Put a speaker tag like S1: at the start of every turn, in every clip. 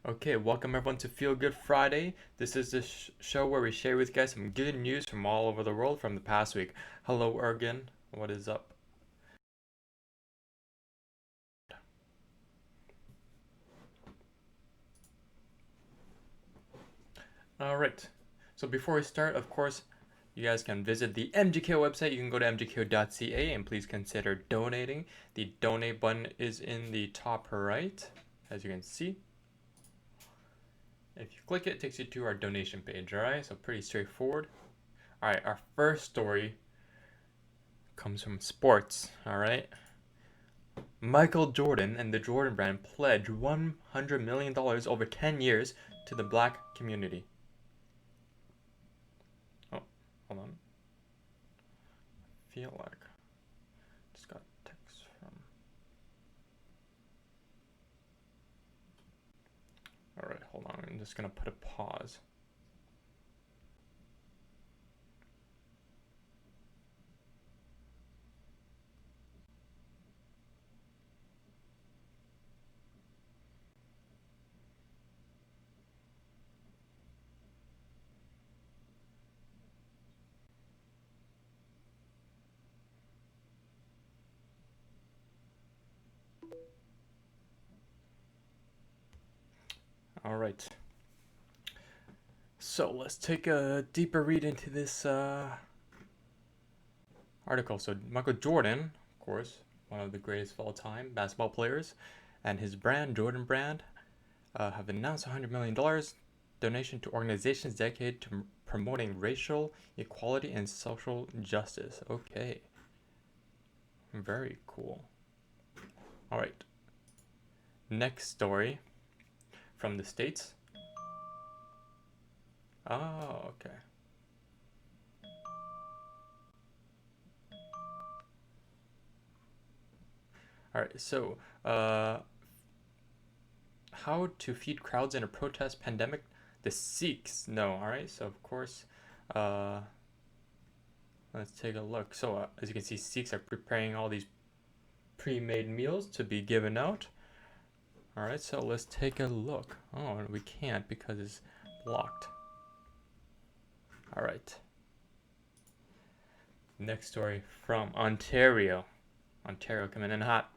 S1: Okay, welcome everyone to Feel Good Friday. This is the show where we share with you guys some good news from all over the world from the past week. Hello, Ergen. What is up? All right. So before we start, of course, you guys can visit the MJKO website. You can go to mjko.ca and please consider donating. The donate button is in the top right, as you can see. If you click it, it takes you to our donation page. All right, so pretty straightforward. All right, our first story comes from sports. All right. Michael Jordan and the Jordan Brand pledge $100 million over 10 years to the black community. Oh, hold on. Feel like just got text from. Alright, hold on. I'm just gonna put a pause. Alright. So let's take a deeper read into this article. So Michael Jordan, of course, one of the greatest of all time basketball players, and his brand, Jordan Brand, have announced $100 million donation to organizations dedicated to promoting racial equality and social justice. Okay, very cool. All right, next story from the States. Oh, okay. All right, so how to feed crowds in a protest pandemic? The Sikhs know. All right, so of course, uh, let's take a look. So as you can see, Sikhs are preparing all these pre-made meals to be given out. All right, so let's take a look. Oh, we can't because it's blocked. All right. Next story from Ontario. Ontario coming in hot.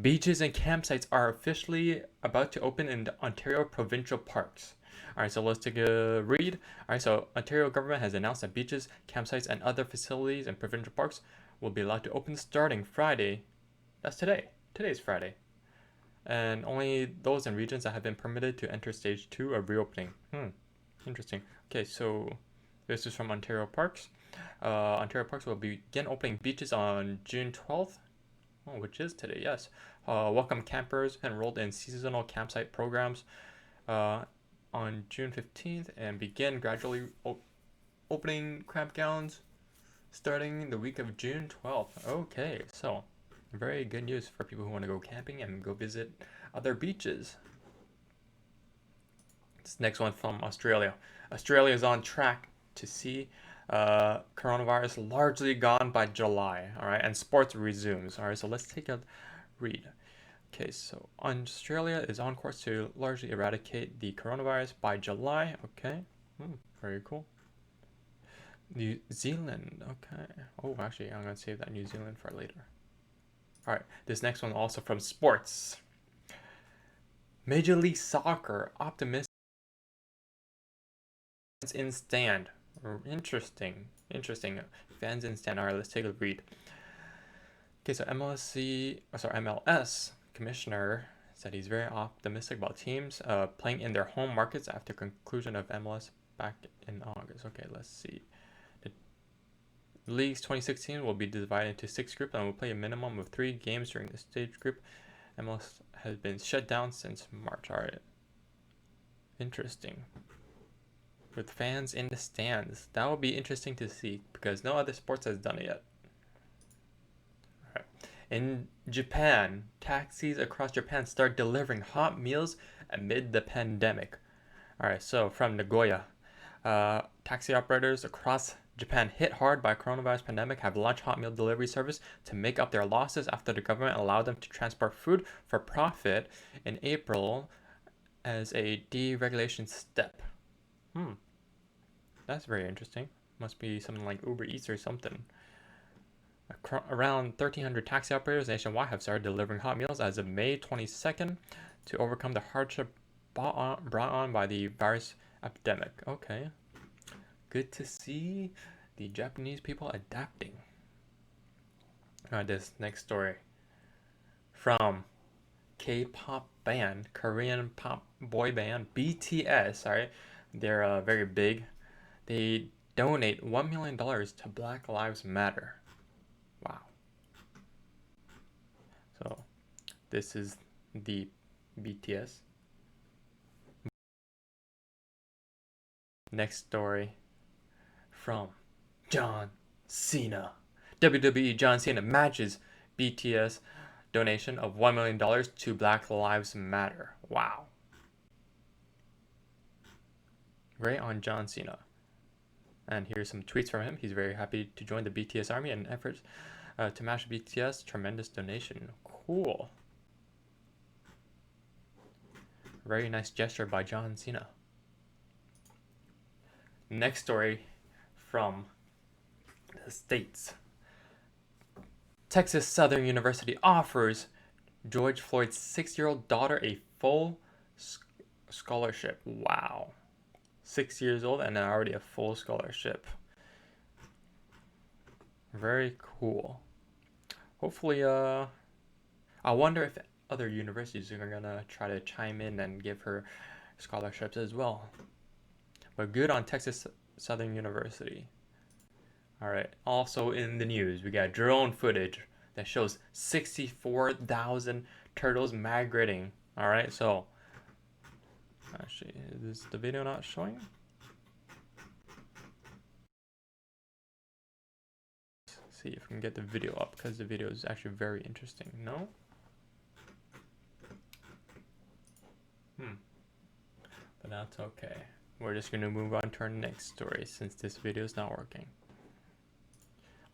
S1: Beaches and campsites are officially about to open in the Ontario provincial parks. All right, so let's take a read. All right, so Ontario government has announced that beaches, campsites, and other facilities in provincial parks will be allowed to open starting Friday. That's today. Today's Friday. And only those in regions that have been permitted to enter stage 2 of reopening. Interesting. Okay, so this is from Ontario Parks. Ontario Parks will begin opening beaches on June 12th, which is today, yes. Welcome campers enrolled in seasonal campsite programs on June 15th and begin gradually opening campgrounds starting the week of June 12th. Okay, so very good news for people who want to go camping and go visit other beaches. This next one from Australia. Australia is on track to see coronavirus largely gone by July. All right, and sports resumes. All right, so let's take a read. Okay, so Australia is on course to largely eradicate the coronavirus by July. Okay, very cool. New Zealand. Okay. Oh, actually, I'm gonna save that New Zealand for later. All right, this next one also from sports. Major League Soccer optimistic in stand. Interesting. Fans in stand. All right, let's take a read. Okay, so MLS commissioner said he's very optimistic about teams playing in their home markets after conclusion of MLS back in August. Okay, let's see. The league's 2016 will be divided into 6 groups and will play a minimum of 3 games during the stage group. MLS has been shut down since March. All right, interesting. With fans in the stands, that will be interesting to see because no other sports has done it yet. All right. In Japan, taxis across Japan start delivering hot meals amid the pandemic. All right, so from Nagoya, taxi operators across Japan hit hard by coronavirus pandemic have launched hot meal delivery service to make up their losses after the government allowed them to transport food for profit in April as a deregulation step. That's very interesting. Must be something like Uber Eats or something. Around 1,300 taxi operators nationwide have started delivering hot meals as of May 22nd to overcome the hardship brought on by the virus epidemic. Okay. Good to see the Japanese people adapting. Alright, this next story. From K-pop band, Korean pop boy band, BTS, alright? They're very big. They donate $1 million to Black Lives Matter. Wow. So, this is the BTS. Next story from John Cena. WWE John Cena matches BTS donation of $1 million to Black Lives Matter. Wow. Great on John Cena. And here's some tweets from him. He's very happy to join the BTS army and efforts to match BTS. Tremendous donation. Cool. Very nice gesture by John Cena. Next story from the States. Texas Southern University offers George Floyd's 6-year-old daughter a full scholarship. Wow. 6 years old and already a full scholarship. Very cool. Hopefully, I wonder if other universities are gonna try to chime in and give her scholarships as well. But good on Texas Southern University. Alright, also in the news, we got drone footage that shows 64,000 turtles migrating. Alright, so actually, is the video not showing? Let's see if we can get the video up because the video is actually very interesting. No? But that's okay. We're just going to move on to our next story since this video is not working.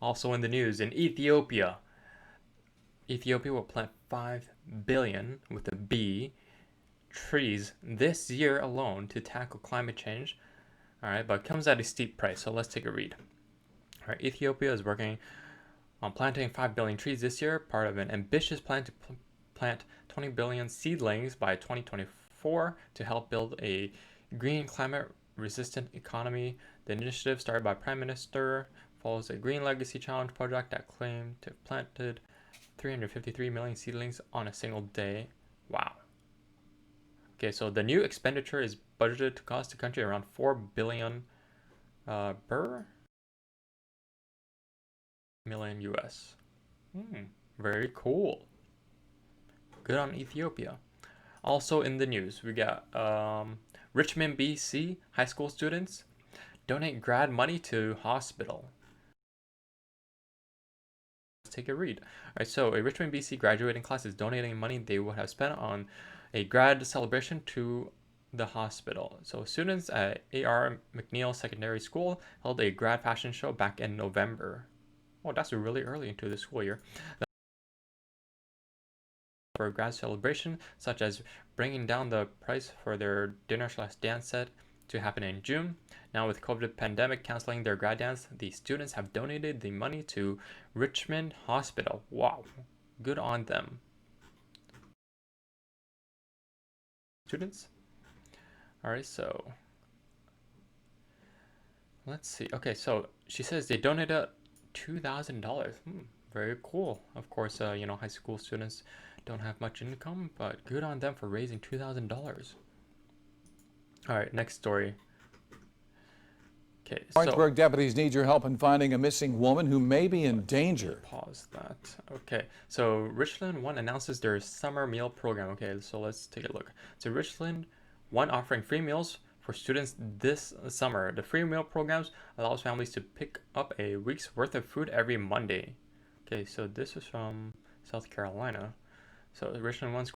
S1: Also in the news, in Ethiopia will plant 5 billion with a B trees this year alone to tackle climate change. Alright, but it comes at a steep price, so let's take a read. Alright, Ethiopia is working on planting 5 billion trees this year, part of an ambitious plan to plant 20 billion seedlings by 2024 to help build a green climate-resistant economy. The initiative, started by Prime Minister, follows a Green Legacy Challenge project that claimed to have planted 353 million seedlings on a single day. Wow. Okay, so the new expenditure is budgeted to cost the country around 4 billion million US. Very cool. Good on Ethiopia. Also in the news, we got Richmond, BC high school students donate grad money to hospital. Let's take a read. Alright, so a Richmond, BC graduating class is donating money they would have spent on a grad celebration to the hospital. So students at A.R. McNeil Secondary School held a grad fashion show back in November. Oh, that's really early into the school year. For a grad celebration, such as bringing down the price for their dinner/dance set to happen in June. Now with COVID pandemic canceling their grad dance, the students have donated the money to Richmond Hospital. Wow, good on them. Students. Alright, so let's see. Okay, so she says they donated $2,000. Very cool. Of course, high school students don't have much income, but good on them for raising $2,000. All right, next story. Okay,
S2: Orangeburg deputies need your help in finding a missing woman who may be in danger.
S1: Pause that. Okay, so Richland One announces their summer meal program. Okay, so let's take a look. So Richland One offering free meals for students this summer. The free meal programs allows families to pick up a week's worth of food every Monday. Okay, so this is from South Carolina. So Richland One's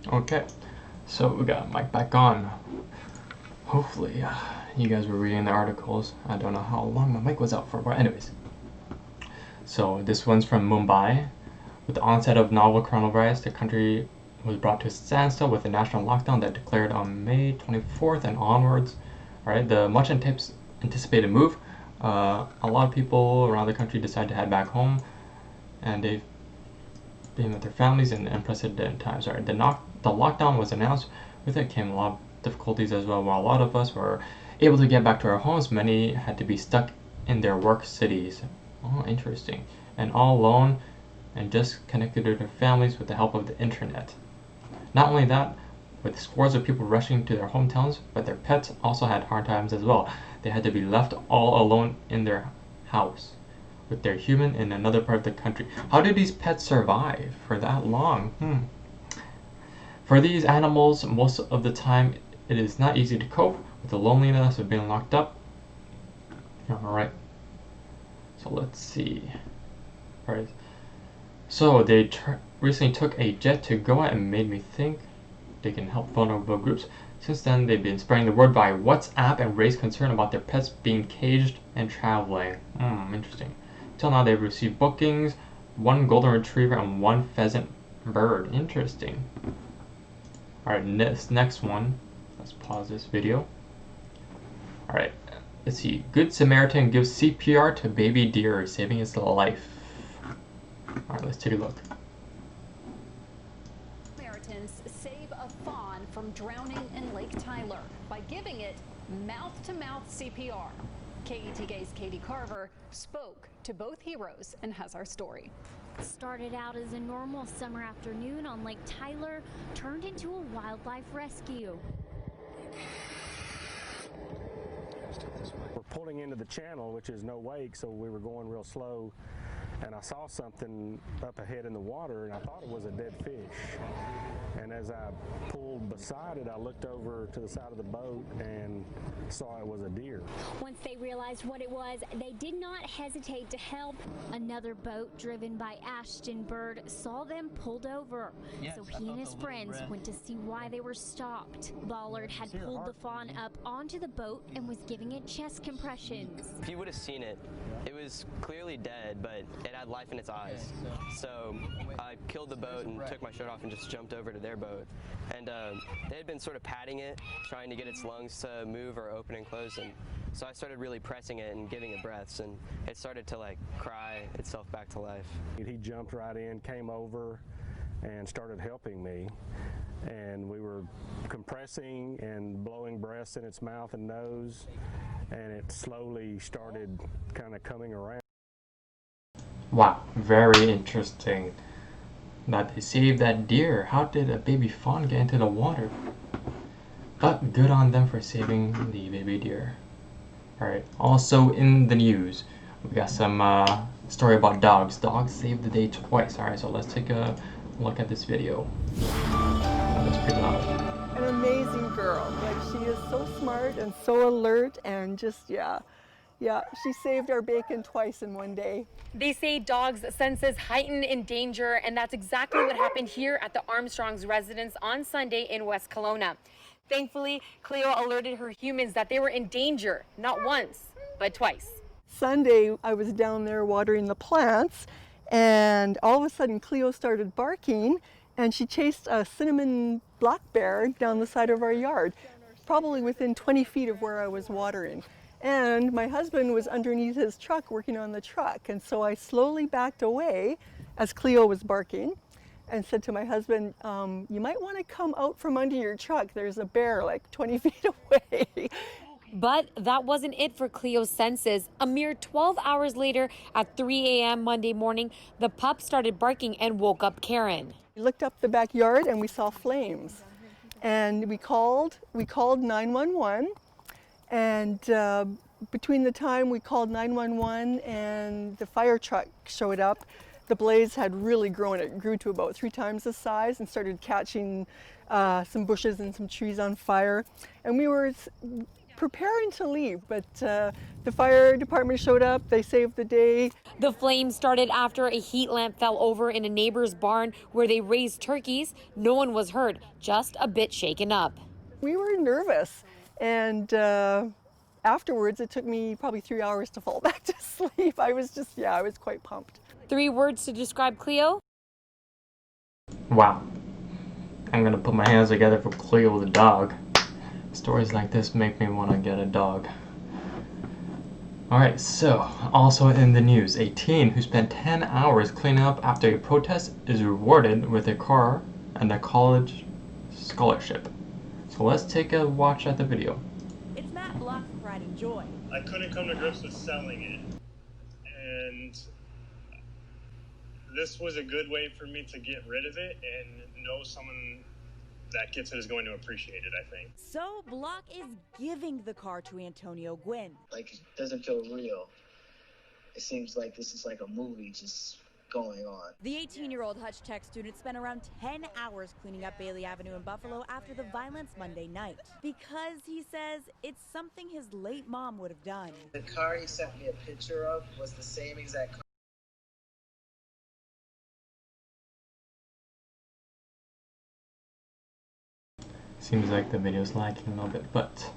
S1: Okay, so we got Mike back on. Hopefully, you guys were reading the articles. I don't know how long my mic was out for, but anyways. So this one's from Mumbai. With the onset of novel coronavirus, the country was brought to a standstill with a national lockdown that declared on May 24th and onwards. All right, the much anticipated move. A lot of people around the country decided to head back home, and they've been with their families in unprecedented times. All right, the lockdown was announced. With it came a lot of difficulties as well. While a lot of us were able to get back to our homes, many had to be stuck in their work cities. Oh, interesting. And all alone and just connected to their families with the help of the internet. Not only that, with scores of people rushing to their hometowns, but their pets also had hard times as well. They had to be left all alone in their house with their human in another part of the country. How did these pets survive for that long? For these animals, most of the time, it is not easy to cope with the loneliness of being locked up. Alright, so let's see. Alright, so they recently took a jet to Goa and made me think they can help vulnerable groups. Since then, they've been spreading the word by WhatsApp and raised concern about their pets being caged and traveling. Interesting. Till now, they've received bookings, 1 golden retriever and 1 pheasant bird. Interesting. Alright, next one. Let's pause this video. Alright, let's see. Good Samaritan gives CPR to baby deer, saving its life. Alright, let's take a look.
S3: Samaritans save a fawn from drowning in Lake Tyler by giving it mouth-to-mouth CPR. KETK's Katie Carver spoke to both heroes and has our story.
S4: Started out as a normal summer afternoon on Lake Tyler, turned into a wildlife rescue.
S5: We're pulling into the channel, which is no wake, so we were going real slow, and I saw something up ahead in the water, and I thought it was a dead fish. And as I pulled beside it, I looked over to the side of the boat and saw it was a deer.
S4: Once they realized what it was, they did not hesitate to help. Another boat driven by Ashton Bird saw them pulled over. So he and his friends went to see why they were stopped. Ballard had pulled the fawn up onto the boat and was giving it chest compressions.
S6: If you would have seen it, it was clearly dead, but it had life in its eyes. So I killed the boat and took my shirt off and just jumped over to their boat. And they had been sort of patting it, trying to get its lungs to move or open and close. And so I started really pressing it and giving it breaths, and it started to like cry itself back to life.
S5: He jumped right in, came over, and started helping me. And we were compressing and blowing breaths in its mouth and nose, and it slowly started kind of coming around.
S1: Wow, very interesting that they saved that deer. How did a baby fawn get into the water? But good on them for saving the baby deer. Alright, also in the news, we got some story about dogs. Dogs saved the day twice. Alright, so let's take a look at this video. That's pretty loud.
S7: An amazing girl. Like, she is so smart and so alert and just, yeah, she saved our bacon twice in one day.
S8: They say dogs' senses heighten in danger, and that's exactly what happened here at the Armstrongs' residence on Sunday in West Kelowna. Thankfully, Cleo alerted her humans that they were in danger, not once, but twice.
S7: Sunday, I was down there watering the plants, and all of a sudden Cleo started barking, and she chased a cinnamon black bear down the side of our yard, probably within 20 feet of where I was watering. And my husband was underneath his truck working on the truck, and so I slowly backed away as Cleo was barking and said to my husband, you might want to come out from under your truck. There's a bear like 20 feet away.
S8: But that wasn't it for Cleo's senses. A mere 12 hours later, at 3 a.m. Monday morning, the pup started barking and woke up Karen.
S7: We looked up the backyard and we saw flames. And we called 911. And between the time we called 911 and the fire truck showed up, the blaze had really grown. It grew to about 3 times the size and started catching some bushes and some trees on fire. And we were preparing to leave, but the The fire department showed up, they saved the day.
S8: The flames started after a heat lamp fell over in a neighbor's barn where they raised turkeys. No one was hurt, just a bit shaken up.
S7: We were nervous, and afterwards it took me probably 3 hours to fall back to sleep. I was quite pumped.
S8: 3 words to describe Cleo?
S1: Wow. I'm gonna put my hands together for Cleo the dog. Stories like this make me want to get a dog. Alright, so, also in the news, a teen who spent 10 hours cleaning up after a protest is rewarded with a car and a college scholarship. So let's take a watch at the video.
S9: It's Matt Block from Pride and Joy.
S10: I couldn't come to grips with selling it, and this was a good way for me to get rid of it and know someone that gets it is going to appreciate it, I think.
S9: So Block is giving the car to Antonio Gwynn.
S11: Like, it doesn't feel real. It seems like this is like a movie just going on.
S9: The 18-year-old Hutch Tech student spent around 10 hours cleaning up Bailey Avenue in Buffalo after the violence Monday night. Because, he says, it's something his late mom would have done.
S11: The car he sent me a picture of was the same exact car.
S1: Seems like the video's lagging a little bit, but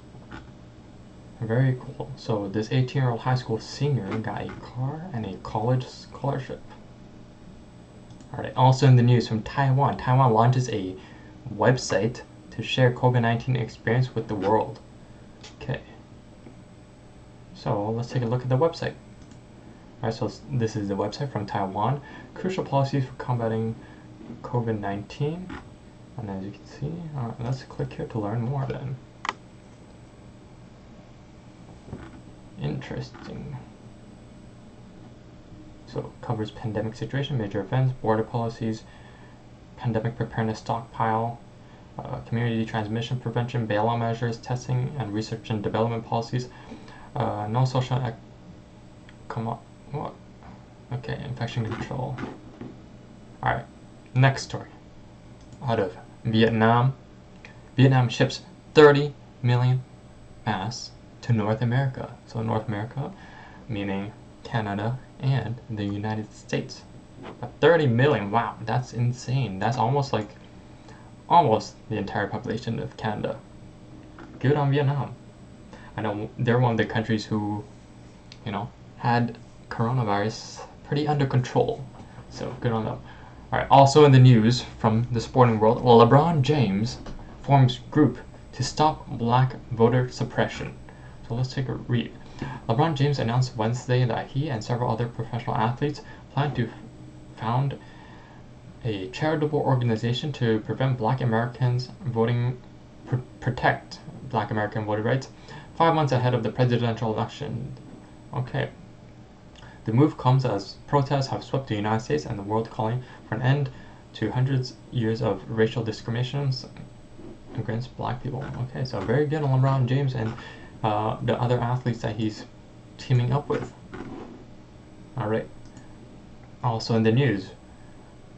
S1: very cool. So this 18-year-old high school senior got a car and a college scholarship. Alright, also in the news from Taiwan. Taiwan launches a website to share COVID-19 experience with the world. Okay. So let's take a look at the website. Alright, so this is the website from Taiwan. Crucial policies for combating COVID-19. And as you can see, let's click here to learn more then. Interesting. So it covers pandemic situation, major events, border policies, pandemic preparedness stockpile, community transmission prevention, bailout measures, testing and research and development policies, no social come on, what? Okay, infection control. Alright, next story. Out of Vietnam. Vietnam ships 30 million masks to North America. So North America, meaning Canada and the United States. But 30 million, wow, that's insane. That's almost the entire population of Canada. Good on Vietnam. I know they're one of the countries who, had coronavirus pretty under control. So good on them. Alright, also in the news from the sporting world, LeBron James forms group to stop black voter suppression. So let's take a read. LeBron James announced Wednesday that he and several other professional athletes plan to found a charitable organization to prevent black Americans voting, protect black American voting rights 5 months ahead of the presidential election. Okay. The move comes as protests have swept the United States and the world, calling for an end to hundreds of years of racial discriminations against black people. Okay, so very good on LeBron James and the other athletes that he's teaming up with. Alright. Also in the news,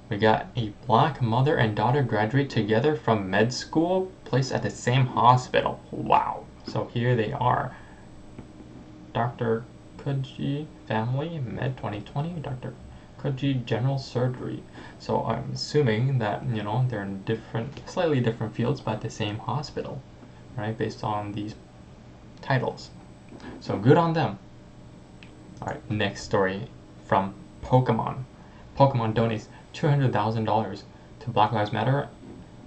S1: we got a black mother and daughter graduate together from med school, placed at the same hospital. Wow. So here they are. Dr. Kuji Family Med 2020, Dr. Kuji General Surgery. So I'm assuming that, they're in slightly different fields, but the same hospital, right? Based on these titles. So good on them. Alright, next story from Pokemon. Pokemon donates $200,000 to Black Lives Matter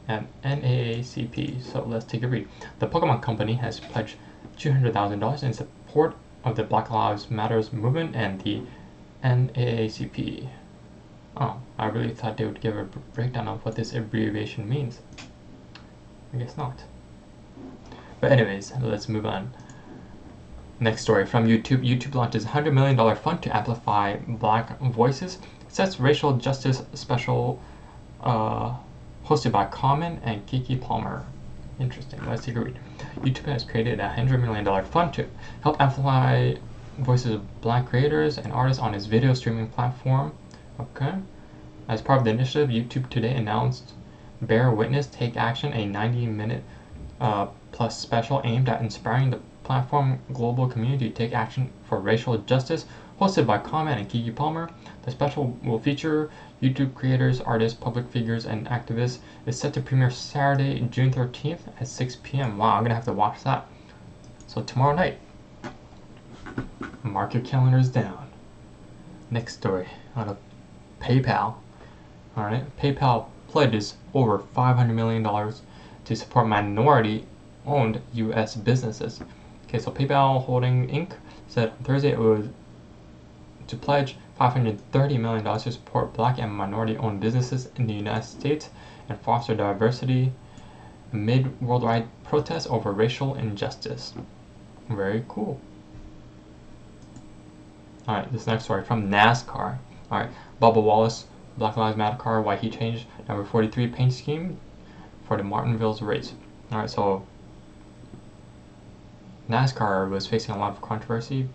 S1: and NAACP. So let's take a read. The Pokemon Company has pledged $200,000 in support of the Black Lives Matters movement and the NAACP. Oh, I really thought they would give a breakdown of what this abbreviation means. I guess not. But anyways, let's move on. Next story from YouTube. YouTube launches $100 million fund to amplify black voices. Sets racial justice special hosted by Common and Kiki Palmer. Interesting. Let's take a read. YouTube has created a $100 million fund to help amplify voices of black creators and artists on its video streaming platform. Okay. As part of the initiative, YouTube today announced Bear Witness Take Action, a 90-minute plus special aimed at inspiring the platform global community take action for racial justice, hosted by Comment and Kiki Palmer. The special will feature YouTube creators, artists, public figures, and activists. It's set to premiere Saturday, June 13th at 6 p.m. Wow, I'm gonna have to watch that. So tomorrow night, mark your calendars down. Next story out of PayPal. Alright, PayPal pledges over $500 million to support minority-owned U.S. businesses. Okay, so PayPal Holding Inc. said on Thursday it was to pledge $530 million to support black and minority-owned businesses in the United States and foster diversity amid worldwide protests over racial injustice. Very cool. Alright, this next story from NASCAR. Alright, Bubba Wallace, Black Lives Matter car, why he changed number 43 paint scheme for the Martinsville race. Alright, so NASCAR was facing a lot of controversy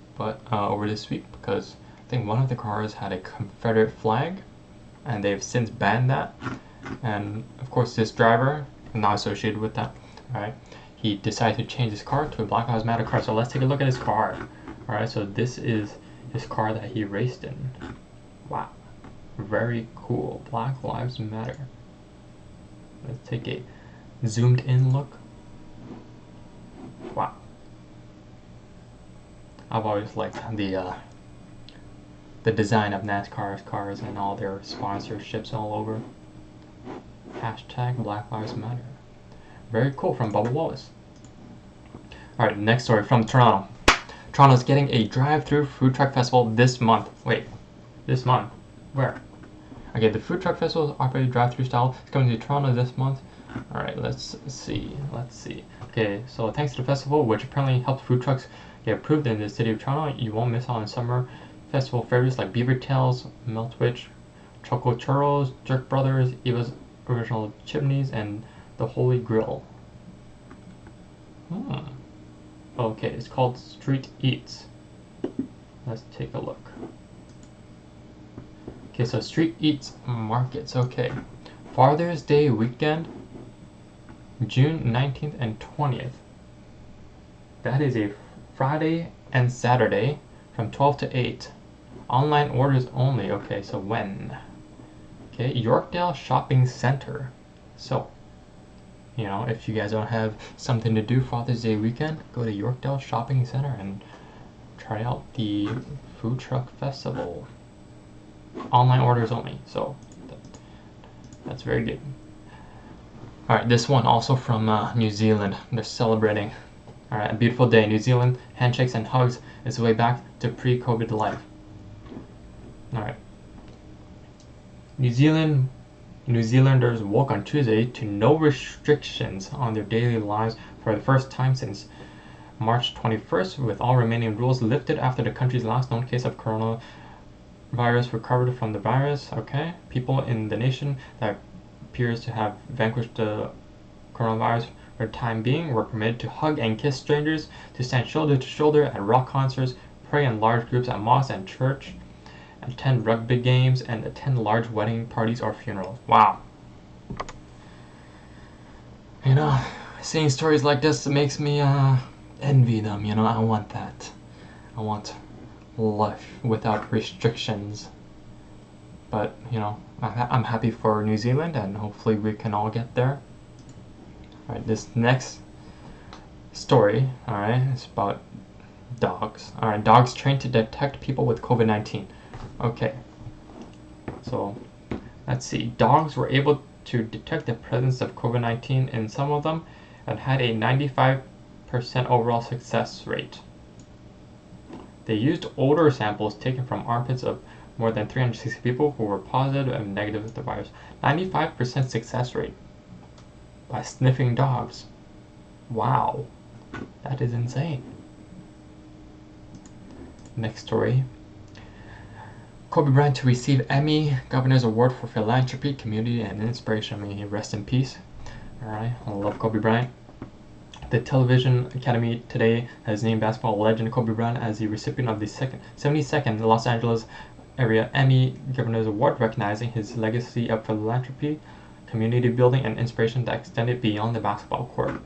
S1: over this week because I think one of the cars had a Confederate flag and they've since banned that. And of course this driver, not associated with that, alright, he decided to change his car to a Black Lives Matter car. So let's take a look at his car. Alright, so this is his car that he raced in. Wow. Very cool. Black Lives Matter. Let's take a zoomed in look. Wow. I've always liked the design of NASCAR's cars and all their sponsorships all over. Hashtag Black Lives Matter. Very cool, from Bubba Wallace. Alright, next story from Toronto. Toronto's getting a drive-through food truck festival this month. Wait, this month? Where? Okay, the food truck festival is operated drive-through style. It's coming to Toronto this month. Alright, let's see. Okay, so thanks to the festival, which apparently helped food trucks get approved in the city of Toronto, you won't miss out on summer festival favorites like Beaver Tails, Meltwitch, Choco Churros, Jerk Brothers, Eva's Original Chimneys, and the Holy Grill. Okay, it's called Street Eats. Let's take a look. Okay, so Street Eats Markets. Okay, Father's Day weekend, June 19th and 20th. That is a Friday and Saturday from 12 to 8. Online orders only. Okay, so when? Okay, Yorkdale Shopping Center. So, you know, if you guys don't have something to do Father's Day weekend, go to Yorkdale Shopping Center and try out the food truck festival. Online orders only, so that's very good. Alright, this one also from New Zealand. They're celebrating. Alright, a beautiful day. New Zealand, handshakes and hugs is the way back to pre-COVID life. Alright. New Zealanders woke on Tuesday to no restrictions on their daily lives for the first time since March 21st, with all remaining rules lifted after the country's last known case of coronavirus recovered from the virus. Okay, people in the nation that appears to have vanquished the coronavirus for the time being were permitted to hug and kiss strangers, to stand shoulder to shoulder at rock concerts, pray in large groups at mosques and church, attend rugby games, and attend large wedding parties or funerals. Wow. You know, seeing stories like this makes me envy them. You know, I want that. I want life without restrictions. But, you know, I'm happy for New Zealand, and hopefully we can all get there. Alright, this next story, alright, is about dogs. Alright, dogs trained to detect people with COVID-19. Okay, so let's see. Dogs were able to detect the presence of COVID-19 in some of them and had a 95% overall success rate. They used odor samples taken from armpits of more than 360 people who were positive and negative with the virus. 95% success rate by sniffing dogs. Wow, that is insane. Next story. Kobe Bryant to receive Emmy Governor's Award for Philanthropy, Community, and Inspiration. I mean, rest in peace. Alright, I love Kobe Bryant. The Television Academy today has named basketball legend Kobe Bryant as the recipient of the 72nd Los Angeles Area Emmy Governor's Award, recognizing his legacy of philanthropy, community building, and inspiration that extended beyond the basketball court.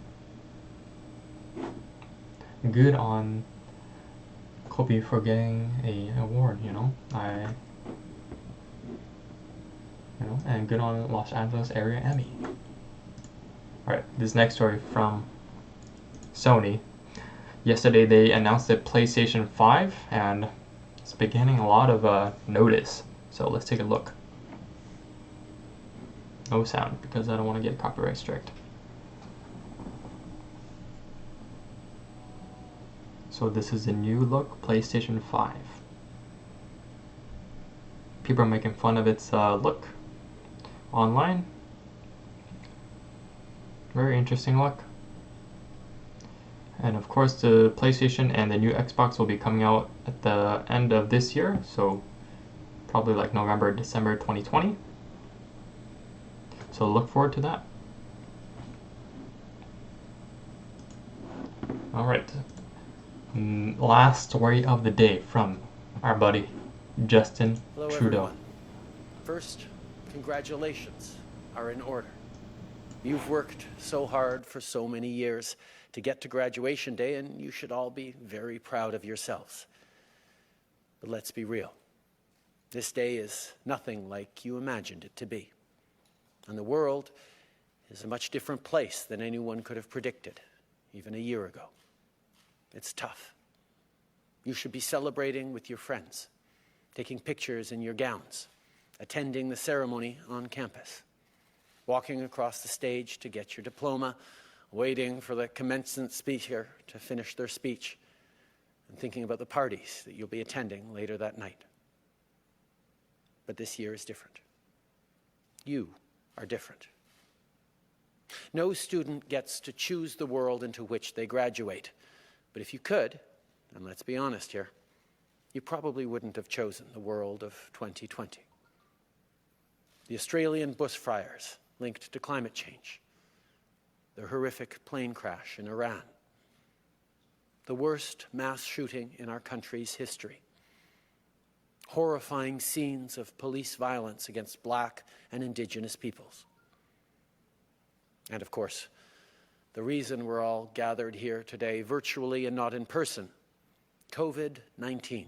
S1: good on Kobe for getting a award, and good on Los Angeles area Emmy. Alright, this next story from Sony. Yesterday they announced the PlayStation 5 and it's beginning a lot of notice. So let's take a look. No sound because I don't want to get copyright strict. So this is the new look PlayStation 5. People are making fun of its look online. Very interesting look. And of course the PlayStation and the new Xbox will be coming out at the end of this year, so probably like November, December 2020. So look forward to that. Alright. Last story of the day from our buddy Justin
S12: Hello,
S1: Trudeau.
S12: Everyone. First, congratulations are in order. You've worked so hard for so many years to get to graduation day, and you should all be very proud of yourselves. But let's be real. This day is nothing like you imagined it to be. And the world is a much different place than anyone could have predicted, even a year ago. It's tough. You should be celebrating with your friends, taking pictures in your gowns, attending the ceremony on campus, walking across the stage to get your diploma, waiting for the commencement speaker to finish their speech, and thinking about the parties that you'll be attending later that night. But this year is different. You are different. No student gets to choose the world into which they graduate. But if you could, and let's be honest here, you probably wouldn't have chosen the world of 2020. The Australian bushfires linked to climate change, the horrific plane crash in Iran, the worst mass shooting in our country's history, horrifying scenes of police violence against Black and Indigenous peoples. And of course, the reason we're all gathered here today virtually and not in person, COVID-19,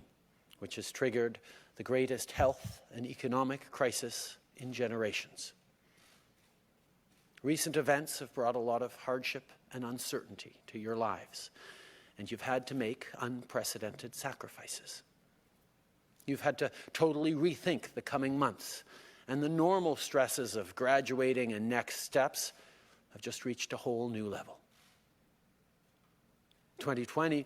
S12: which has triggered the greatest health and economic crisis in generations. Recent events have brought a lot of hardship and uncertainty to your lives, and you've had to make unprecedented sacrifices. You've had to totally rethink the coming months, and the normal stresses of graduating and next steps have just reached a whole new level. 2020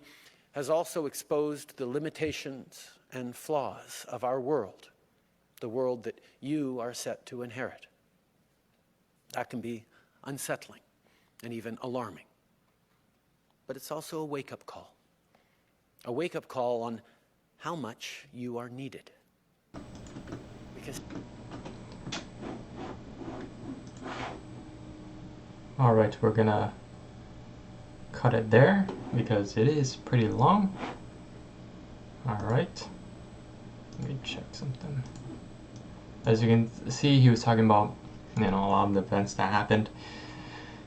S12: has also exposed the limitations and flaws of our world, the world that you are set to inherit. That can be unsettling and even alarming. But it's also a wake-up call on how much you are needed. Because
S1: all right, we're gonna cut it there because it is pretty long. All right, let me check something. As you can see, he was talking about, a lot of the events that happened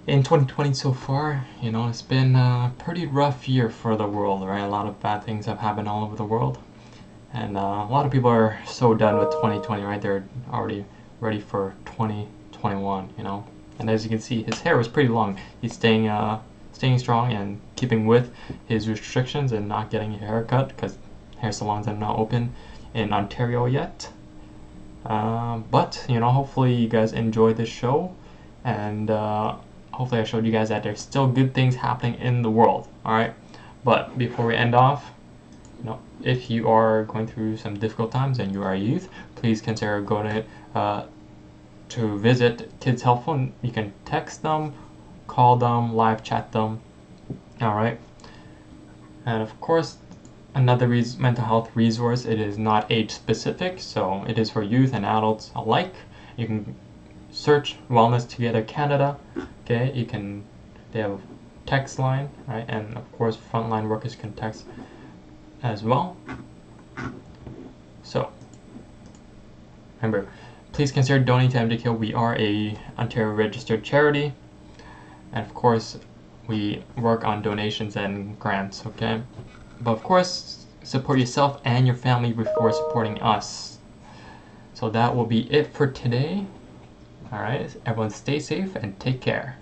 S1: in 2020 so far. It's been a pretty rough year for the world, right? A lot of bad things have happened all over the world. And a lot of people are so done with 2020, right? They're already ready for 2021, And as you can see, his hair was pretty long. He's staying strong and keeping with his restrictions and not getting a haircut because hair salons are not open in Ontario yet. But hopefully you guys enjoyed this show, and hopefully I showed you guys that there's still good things happening in the world. All right. But before we end off, if you are going through some difficult times and you are a youth, please consider going to visit Kids Helpful. You can text them, call them, live chat them. All right. And of course, another mental health resource. It is not age specific, so it is for youth and adults alike. You can search Wellness Together Canada. Okay, they have a text line, right? And of course, frontline workers can text as well. So remember, please consider donating to MJKO. We are a Ontario registered charity, and of course, we work on donations and grants, okay? But of course, support yourself and your family before supporting us. So that will be it for today. Alright, everyone stay safe and take care.